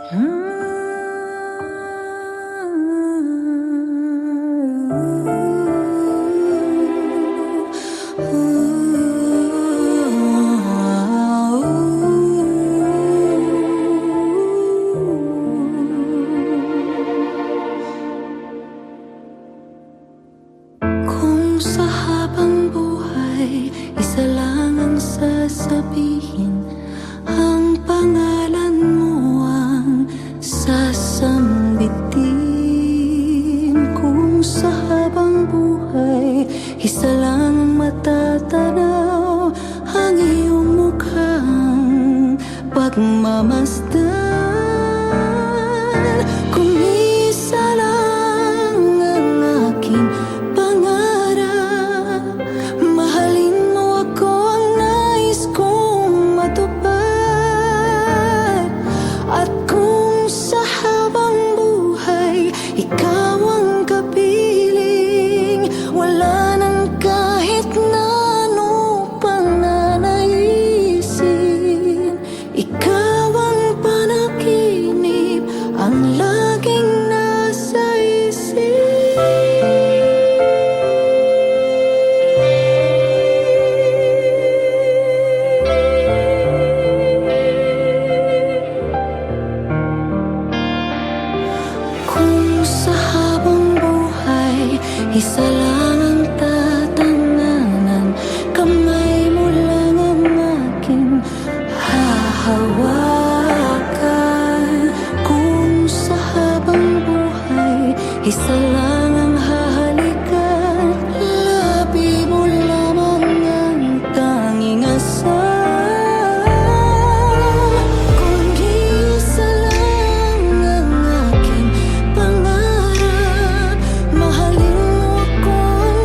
Kung sa habang buhay, isa lang ang sasabihin, ang pangalan mo ang sasambitin. Kung sa habang buhay, isa lang ang matatanaw, ang iyong mukhang pagmamasdan. Kung isa lang ang aking pangarap, mahalin mo ako, ang nais kong matupad. At kung sa habang buhay, ikaw ang kapiling, wala nang kahit na ano pang nanaisin. Ikaw ang panaginip, ang laging nasa isip. Kung sa habang buhay, isa lang ang tatanganan, kamay mo lang ang aking hahawakan. Kung sa habang buhay, isa lang ang hahalikan, labi mo lamang ang tanging asal. Kung isa lang ang aking pangarap, mahalin mo ako, ang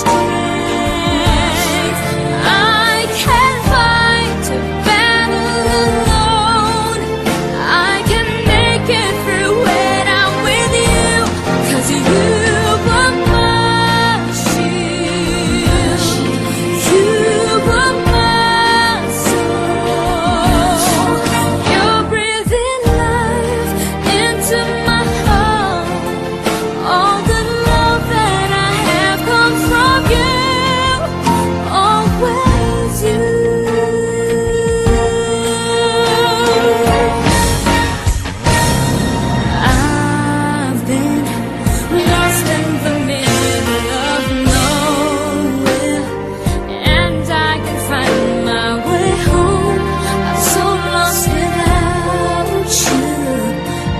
strength. I can't fight a battle alone. I can make it through when I'm with you, 'cause you are my shield. You are my soul. You're breathing life into my heart. All the love that I have comes from you. Always you. I've been lost in the middle of nowhere, and I can find my way home. I'm so lost without you,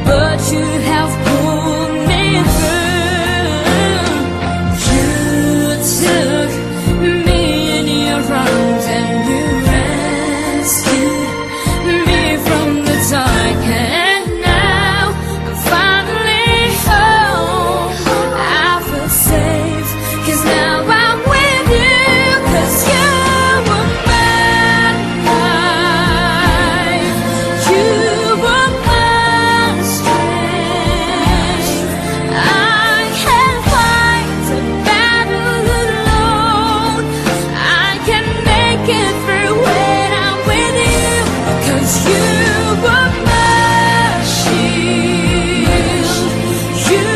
but you have pulled me through. You took me in your arms and you rescued me from the dark, and now I'm finally home. I feel safe, 'cause now I'm with you, 'cause you were my life. You were my strength. I can't fight a battle alone. I can make it through when I'm with you, 'cause you were my shield. You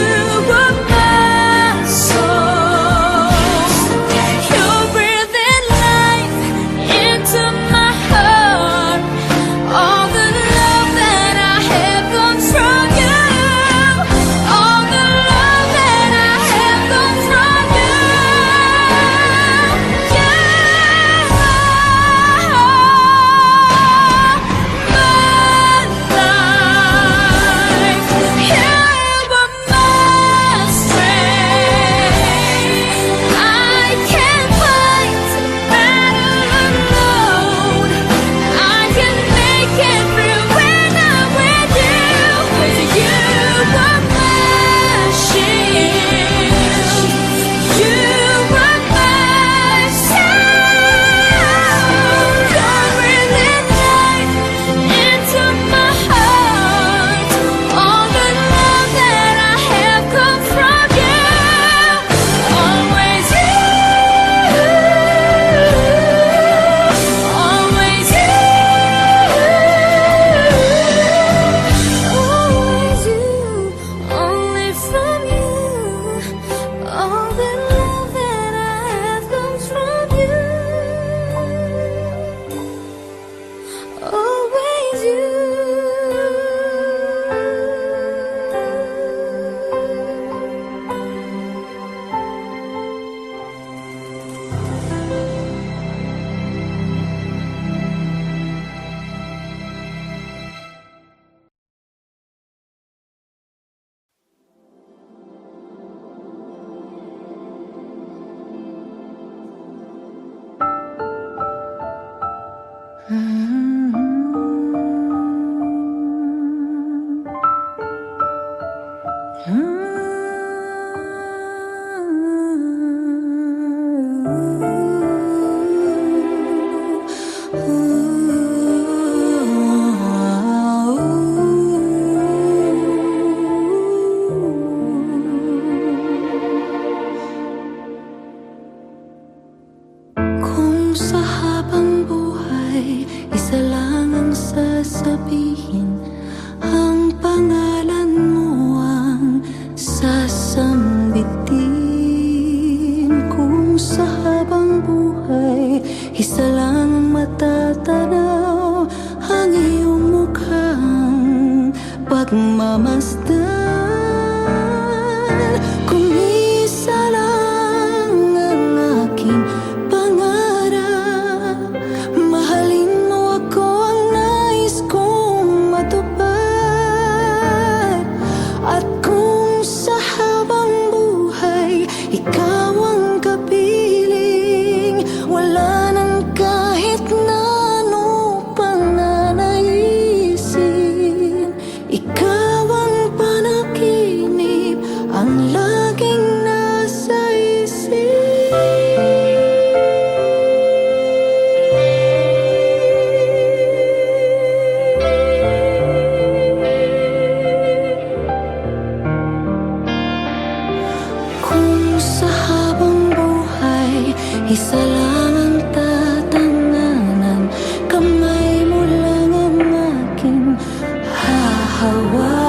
were my soul. You're breathing life into my heart. All the love that I have comes from you. All the love that I have comes from you. You are my life. You were my strength. I can't fight a battle alone. I can make it through when I'm with you, 'cause you were my shield. You were my soul. You're breathing life into my heart. All the love that I have comes from you. Always you. Always you. Always you. Only from you. All the love that I have comes from you. Always you. Kung sa habang buhay, isa lang ang sasabihin, ang pangalan mo ang sasambitin. Kung sa habang buhay, isa lang ang matatanaw, ang iyong mukhang pagmamasdan. Kung isa lang ang aking pangarap, mahalin mo ako, ang nais kong matupad. At kung sa habang buhay, ikaw ang kapiling, wala nang kahit na ano pang nanaisin. Ikaw ang panahon Isa lang ang tatanganan, kamay mo lang ang aking hahawakan.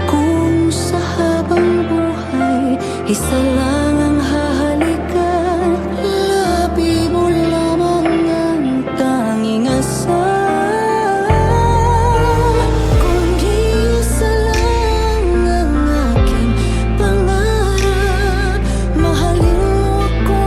Kung sa habang buhay, isa lang ang hahalikan, labi mo lamang ang tanging asal. Kung isa lang ang aking pangarap, mahalin mo ako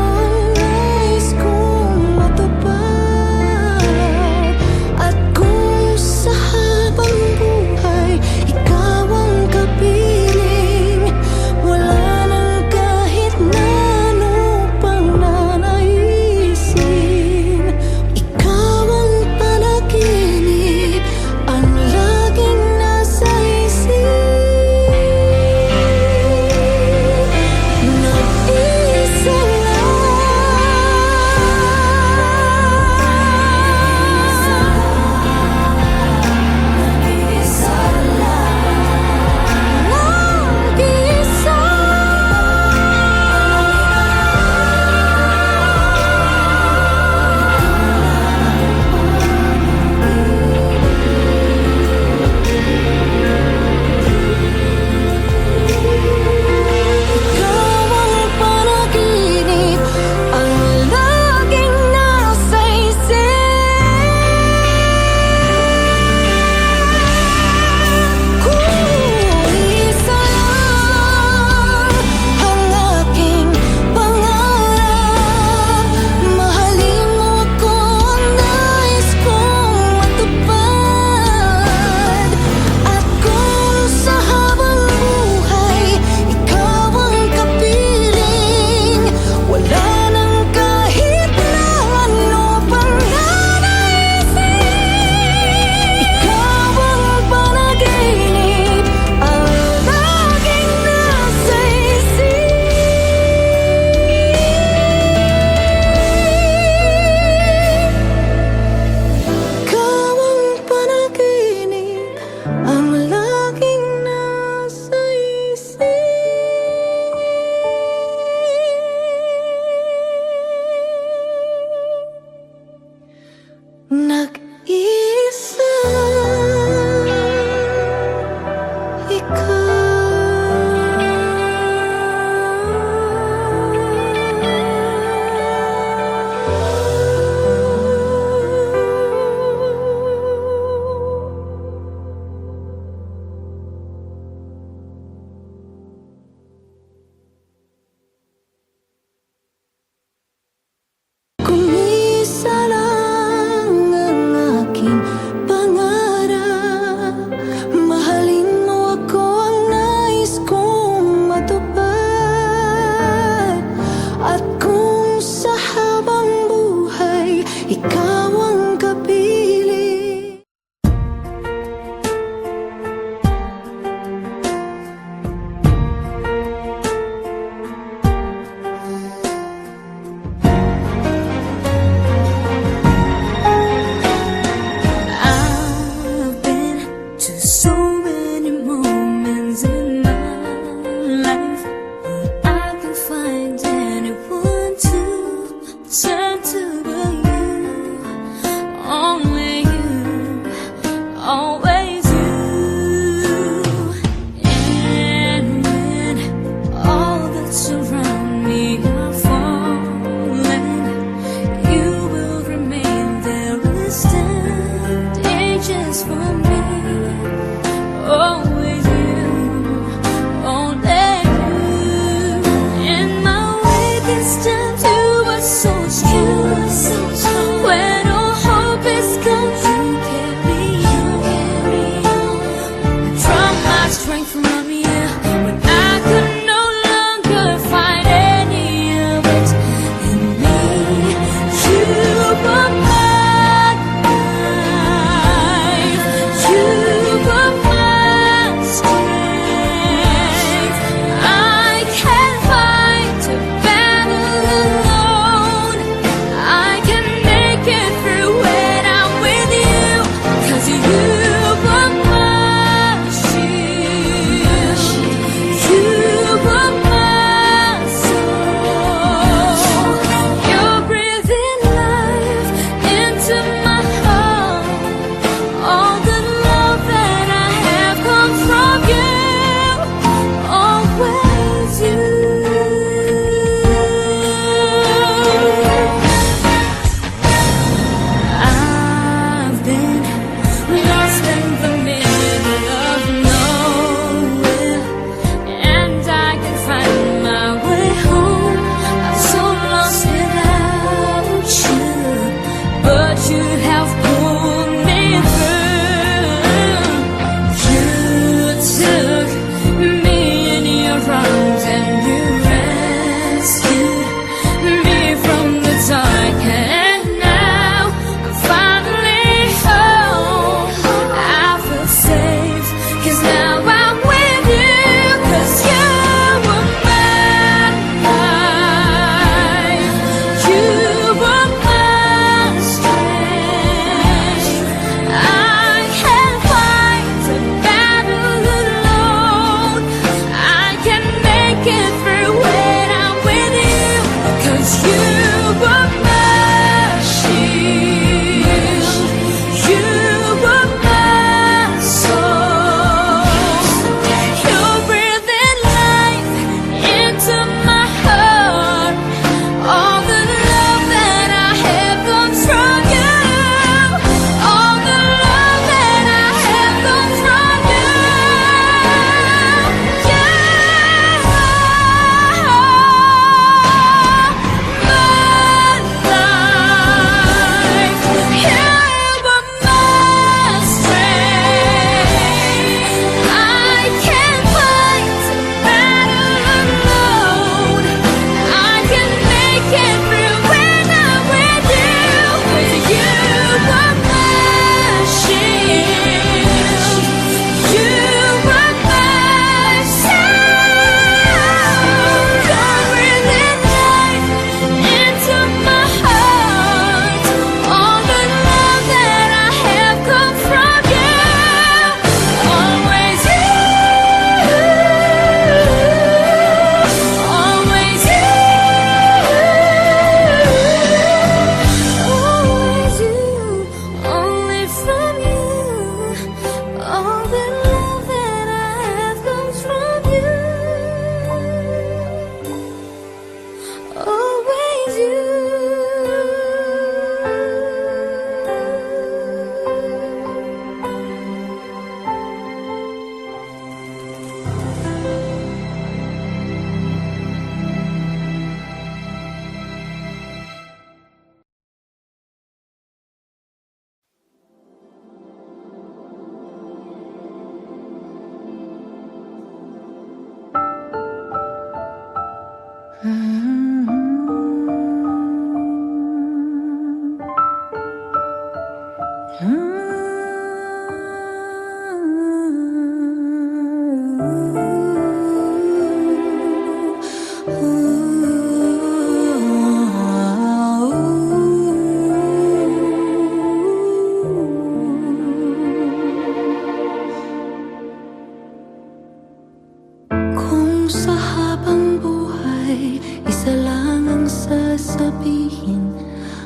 Kung sa habang buhay, isa lang ang sasabihin,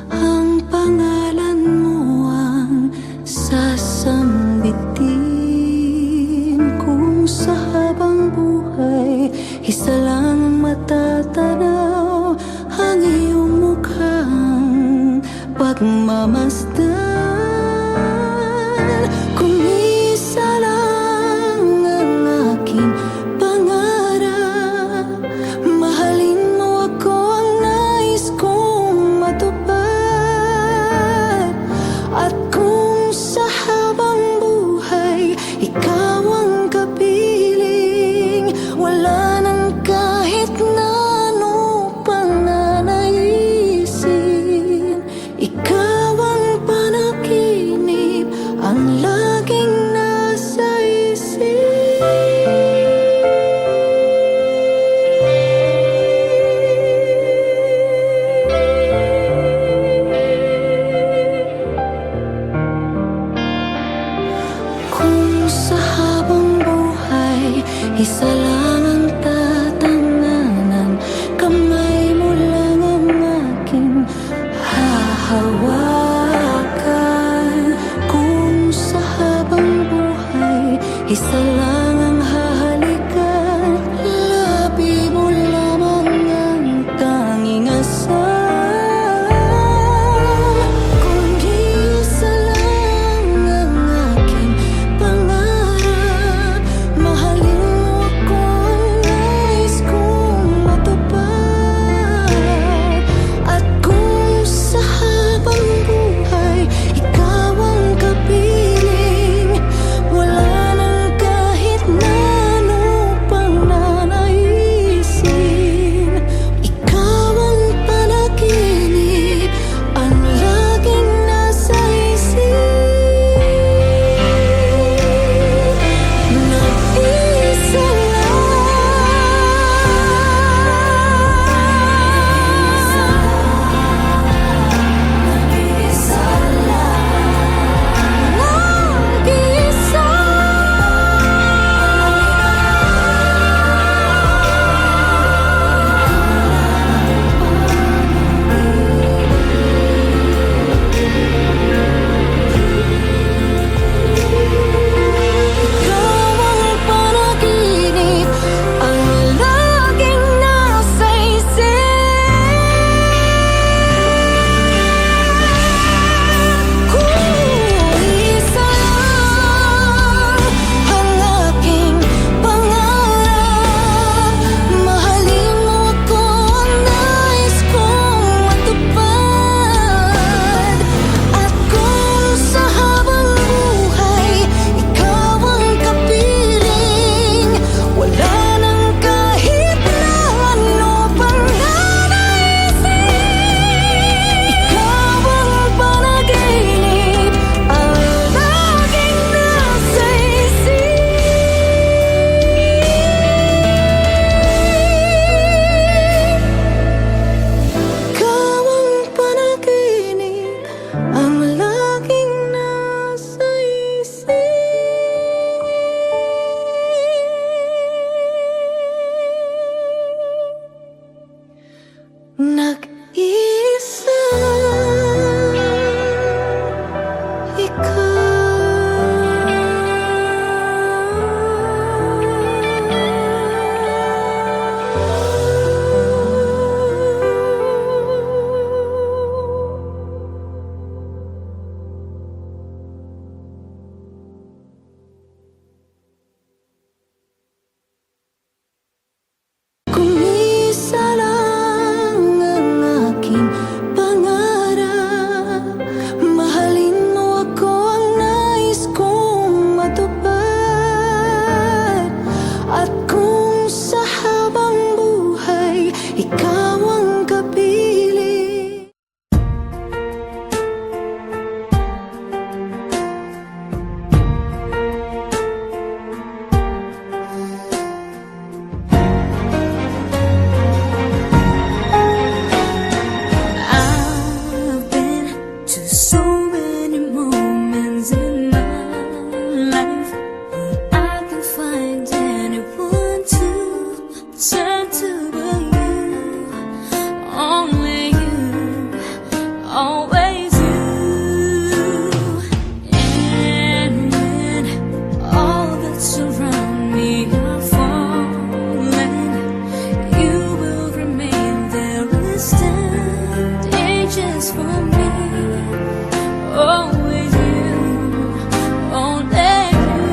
ang pangalan mo ang sasambitin. Kung sa habang buhay, isa lang ang matatanaw, ang iyong mukhang pagmamasdan. Kung isa lang ang aking pangarap, mahalin mo ako, ang nais kong matupad. At kung sa habang buhay, ikaw ang kapiling, wala nang kahit na ano pang nanaisin. Ikaw ang panaginip, ang laging nasa isip. Kung sa habang buhay, isa lang ang tatanganan, kamay mo lang ang aking hahawakan. Kung sa habang buhay, isa lang ang hahalikan, labi mo lamang ang tanging asal. Kung isa lang ang aking pangarap, mahalin mo ako, ang nais kong matupad. At kung sa habang buhay, ikaw ang kapiling, wala nang kahit na ano pang nanaisin. Ikaw ang panaginip, ang laging nasa isip. Nag-isa ikaw ang panaginip, ang laging nasa isip. Kung isa lang ang aking pangarap, mahalin mo ako, ang nais kong matupad. At kung sa habang buhay, ikaw ang kapiling, wala nang kahit na ano pang nanaisin. Ikaw ang panaginip, ang laging nasa isip. Ikaw ang panaginip, ang laging nasa isip. Nag-isa ikaw. stand ages for me. Always you, only you.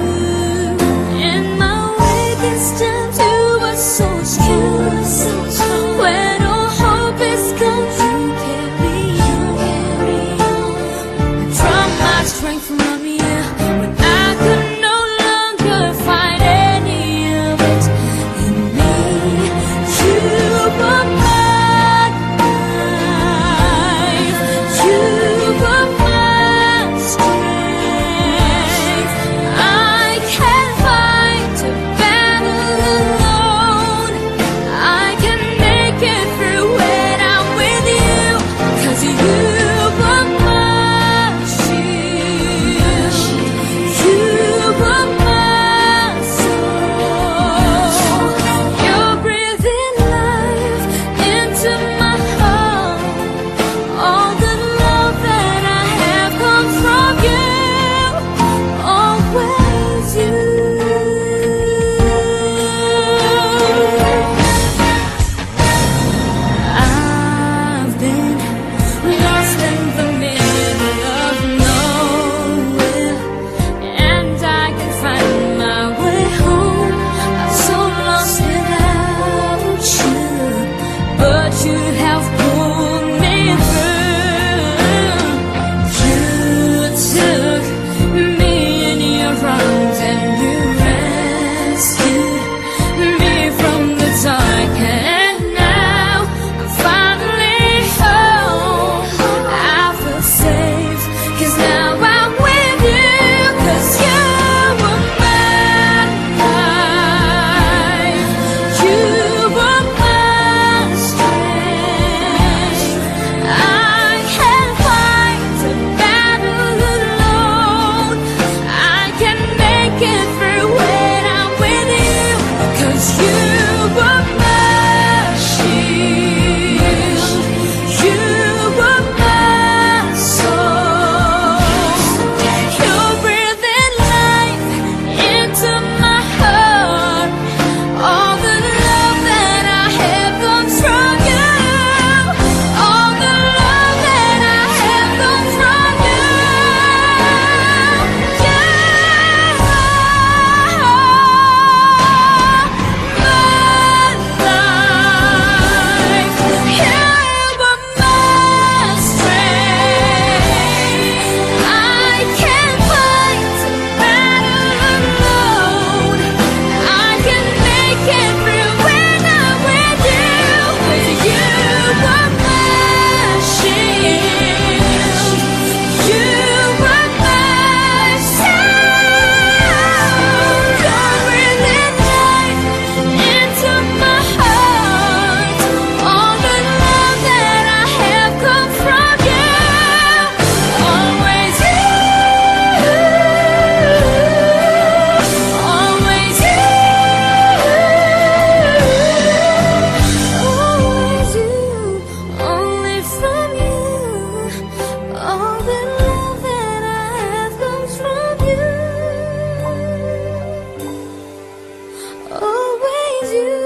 In my weakest times, you were so strong. When all hope is gone, you carry on. From my strength from you, when I could no longer find any of it in me, you were my life. You were my strength. I can't fight a battle alone. I can make it through when I'm with you, 'cause you were my shield. You were my soul. You're breathing life into my heart. All the love that I have comes from you. Always you. I've been lost in the middle of nowhere, and I can find my way home. I'm so lost without you, but you have pulled me through. You took me in your arms and you rescued me from the dark, and now I'm finally home. I feel safe, 'cause now I'm with you, 'cause you were my life. You were my strength. I can't fight a battle alone. I can make it through when I'm with you, 'cause you were my shield. You were my soul. You're breathing life into my heart. All the love that I have comes from you. All the love that I have comes from you. You are my life. You were my strength. I can't fight a battle alone. I can make it through when I'm with you, 'cause you were my shield. You were my soul. You're breathing life into my heart. All the love that I have comes from you. Always you. Always you. Always you. Only from you. All the love that I have comes from you. Always you.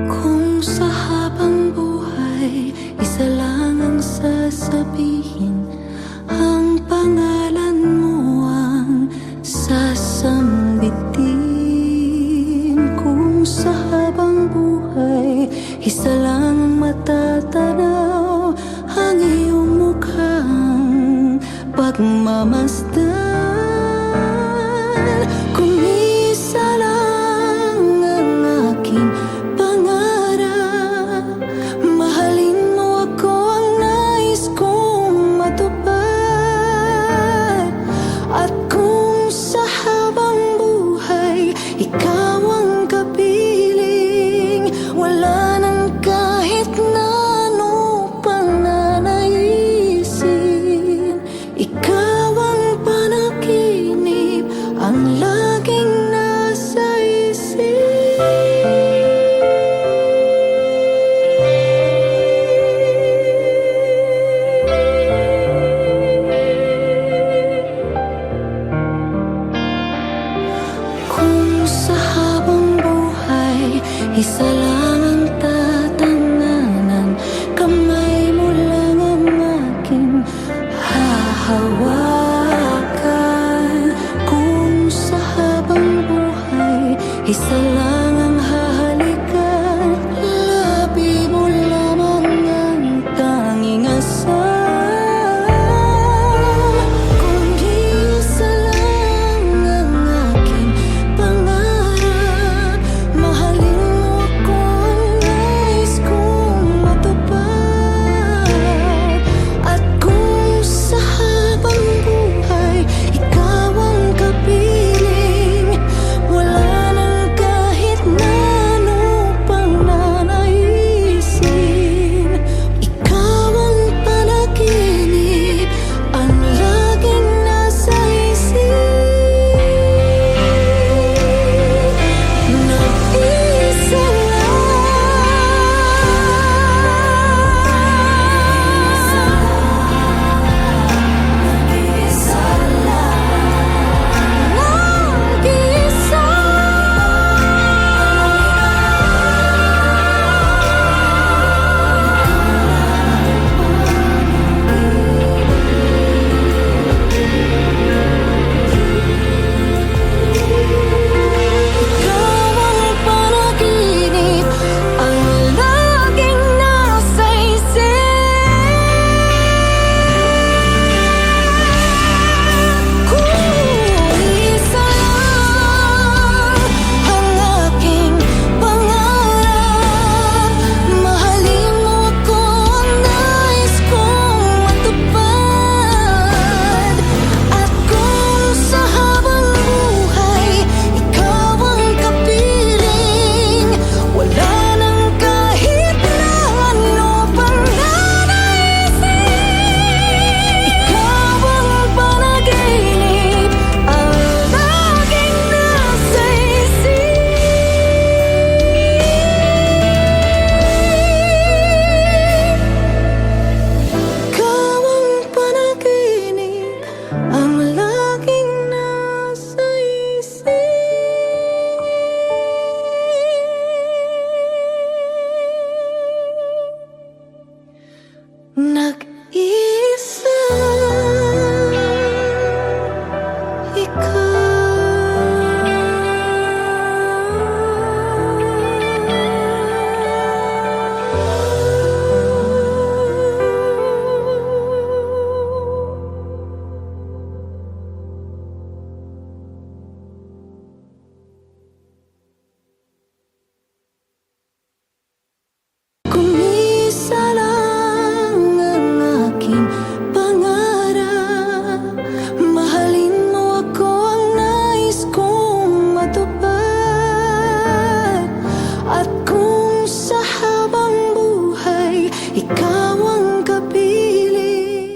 Kung sa habang buhay isa lang ang sasabihin, ang pangalan mo ang sasambitin. Kung sa habang buhay isa lang ang matatanaw, ang iyong mukhang pagmamasdan. Isa lang ang tatanganan, kamay mo lang ang aking hahawakan. Kung sa habang buhay, isa lang